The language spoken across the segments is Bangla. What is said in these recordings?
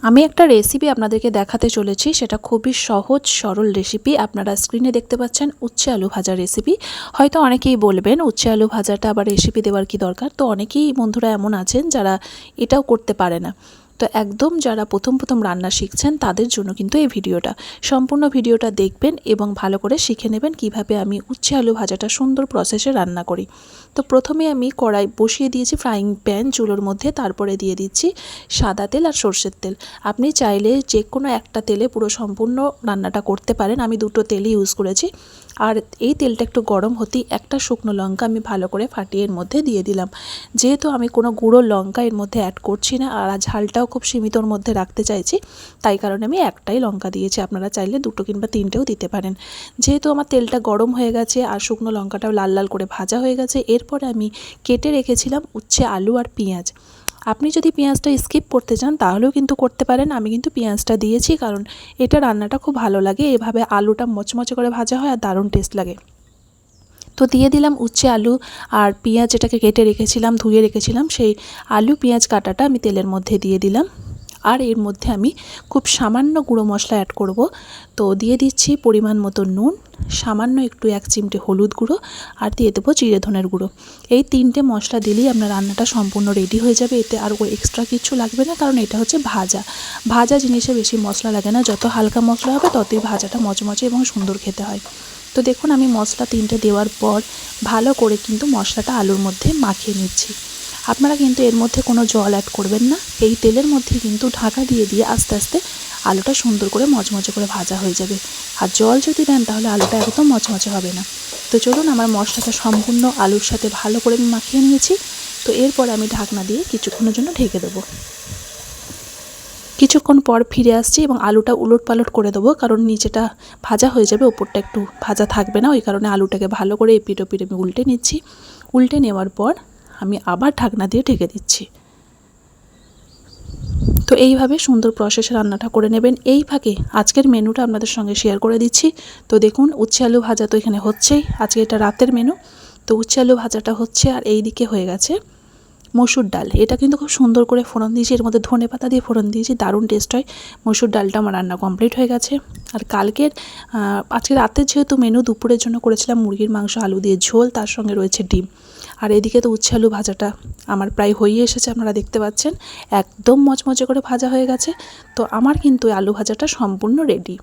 আমি একটা রেসিপি আপনাদেরকে দেখাতে চলেছি, সেটা খুবই সহজ সরল রেসিপি। আপনারা স্ক্রিনে দেখতে পাচ্ছেন উচ্ছে আলু ভাজা রেসিপি। হয়তো অনেকেই বলবেন উচ্ছে আলু ভাজাটা আবার রেসিপি দেওয়ার কি দরকার। তো অনেকেই বন্ধুরা এমন আছেন যারা এটাও করতে পারে না। তো একদম যারা প্রথম রান্না শিখছেন তাদের জন্য কিন্তু এই ভিডিওটা, সম্পূর্ণ ভিডিওটা দেখবেন এবং ভালো করে শিখে নেবেন কিভাবে আমি উচ্ছে আলু ভাজাটা সুন্দর প্রসেসে রান্না করি। তো প্রথমে আমি কড়াই বসিয়ে দিয়েছি ফ্রাইং প্যান চুলোর মধ্যে, তারপরে দিয়ে দিচ্ছি সাদা তেল আর সর্ষের তেল। আপনি চাইলে যে কোনো একটা তেলে পুরো সম্পূর্ণ রান্নাটা করতে পারেন, আমি দুটো তেলই ইউজ করেছি। আর এই তেলটা একটু গরম হতেই একটা শুকনো লঙ্কা আমি ভালো করে ফাটিয়ে এর মধ্যে দিয়ে দিলাম। যেহেতু আমি কোনো গুঁড়ো লঙ্কা এর মধ্যে অ্যাড করছি না আর ঝালটাও খুব সীমিতর মধ্যে রাখতে চাইছি, তাই কারণে আমি একটাই লঙ্কা দিয়েছি। আপনারা চাইলে দুটো কিংবা তিনটেও দিতে পারেন। যেহেতু আমার তেলটা গরম হয়ে গেছে আর শুকনো লঙ্কাটাও লাল লাল করে ভাজা হয়ে গেছে, এরপরে আমি কেটে রেখেছিলাম উচ্ছে আলু আর পেঁয়াজ। আপনি যদি পেঁয়াজটা স্কিপ করতে চান তাহলেও কিন্তু করতে পারেন, আমি কিন্তু পেঁয়াজটা দিয়েছি কারণ এটা রান্নাটা খুব ভালো লাগে, এভাবে আলুটা মচমচে করে ভাজা হয় আর দারুণ টেস্ট লাগে। তো দিয়ে দিলাম উচ্ছে আলু আর পেঁয়াজ, যেটাকে কেটে রেখেছিলাম ধুয়ে রেখেছিলাম, সেই আলু পেঁয়াজ কাটাটা আমি তেলের মধ্যে দিয়ে দিলাম। আর এর মধ্যে আমি খুব সামান্য গুঁড়ো মশলা অ্যাড করব। তো দিয়ে দিচ্ছি পরিমাণ মতো নুন, সামান্য একটু 1 চিমটে হলুদ গুঁড়ো আর দিয়ে দেবো জিরে ধনের গুঁড়ো। এই 3টে মশলা দিলেই আপনার রান্নাটা সম্পূর্ণ রেডি হয়ে যাবে। এতে আর এক্সট্রা কিছু লাগবে না, কারণ এটা হচ্ছে ভাজা জিনিসে বেশি মশলা লাগে না। যত হালকা মশলা হবে ততই ভাজাটা মচমচে এবং সুন্দর খেতে হয়। তো দেখুন আমি মশলা 3টে দেওয়ার পর ভালো করে কিন্তু মশলাটা আলুর মধ্যে মাখিয়ে নিচ্ছি। আপনারা কিন্তু এর মধ্যে কোনো জল অ্যাড করবেন না, এই তেলের মধ্যে কিন্তু ঢাকা দিয়ে দিয়ে আস্তে আস্তে আলুটা সুন্দর করে মচমচে করে ভাজা হয়ে যাবে। আর জল যদি দেন তাহলে আলুটা একদম মচমচে হবে না। তো চলুন, আমার মশলাটা সম্পূর্ণ আলুর সাথে ভালো করে আমি মাখিয়ে নিয়েছি। তো এরপর আমি ঢাকনা দিয়ে কিছুক্ষণের জন্য ঢেকে দেবো। কিছুক্ষণ পর ফিরে আসছি এবং আলুটা উলট পালট করে দেবো, কারণ নিচেটা ভাজা হয়ে যাবে, ওপরটা একটু ভাজা থাকবে না। ওই কারণে আলুটাকে ভালো করে এপিট ওপিট আমি উল্টে নিচ্ছি। উল্টে নেওয়ার পর আমি আবার ঢাকনা দিয়ে ঢেকে দিচ্ছি। তো এইভাবে সুন্দর প্রসেসে রান্নাটা করে নেবেন। এই ফাঁকে আজকের মেনুটা আপনাদের সঙ্গে শেয়ার করে দিচ্ছি। তো দেখুন উচ্ছে আলু ভাজা তো এখানে হচ্ছেই, আজকে এটা রাতের মেনু। তো উচ্ছে আলু ভাজাটা হচ্ছে আর এই দিকে হয়ে গেছে মসুর ডাল। এটা কিন্তু খুব সুন্দর করে ফোড়ন দিয়েছি, এর মধ্যে ধনে পাতা দিয়ে ফোড়ন দিয়েছি, দারুণ টেস্ট হয়। মসুর ডালটা আমার রান্না কমপ্লিট হয়ে গেছে। আর আজকে রাতের যেহেতু মেনু, দুপুরের জন্য করেছিলাম মুরগির মাংস আলু দিয়ে ঝোল, তার সঙ্গে রয়েছে ডিম। আর এদিকে তো উচ্ছে আলু ভাজাটা আমার প্রায় হয়ে এসেছে, আপনারা দেখতে পাচ্ছেন একদম মচমচে করে ভাজা হয়ে গেছে। তো আমার কিন্তু আলু ভাজাটা সম্পূর্ণ রেডি।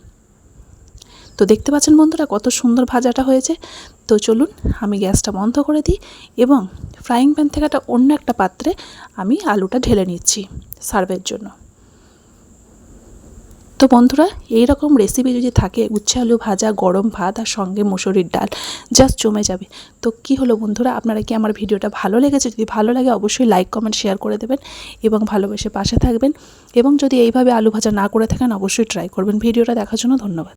তো দেখতে পাচ্ছেন বন্ধুরা কত সুন্দর ভাজাটা হয়েছে। তো চলুন আমি গ্যাসটা বন্ধ করে দিই এবং ফ্রাইং প্যান থেকে অন্য একটা পাত্রে আমি আলুটা ঢেলে নিচ্ছি সার্ভের জন্য। তো বন্ধুরা এই রকম রেসিপি যদি থাকে, উচ্ছে আলু ভাজা, গরম ভাত আর সঙ্গে মুসুরির ডাল, জাস্ট জমে যাবে। তো কি হলো বন্ধুরা, আপনারা কি আমার ভিডিওটা ভালো লেগেছে? যদি ভালো লাগে অবশ্যই লাইক কমেন্ট শেয়ার করে দেবেন এবং ভালোবেসে পাশে থাকবেন। এবং যদি এইভাবে আলু ভাজা না করে থাকেন অবশ্যই ট্রাই করবেন। ভিডিওটা দেখার জন্য ধন্যবাদ।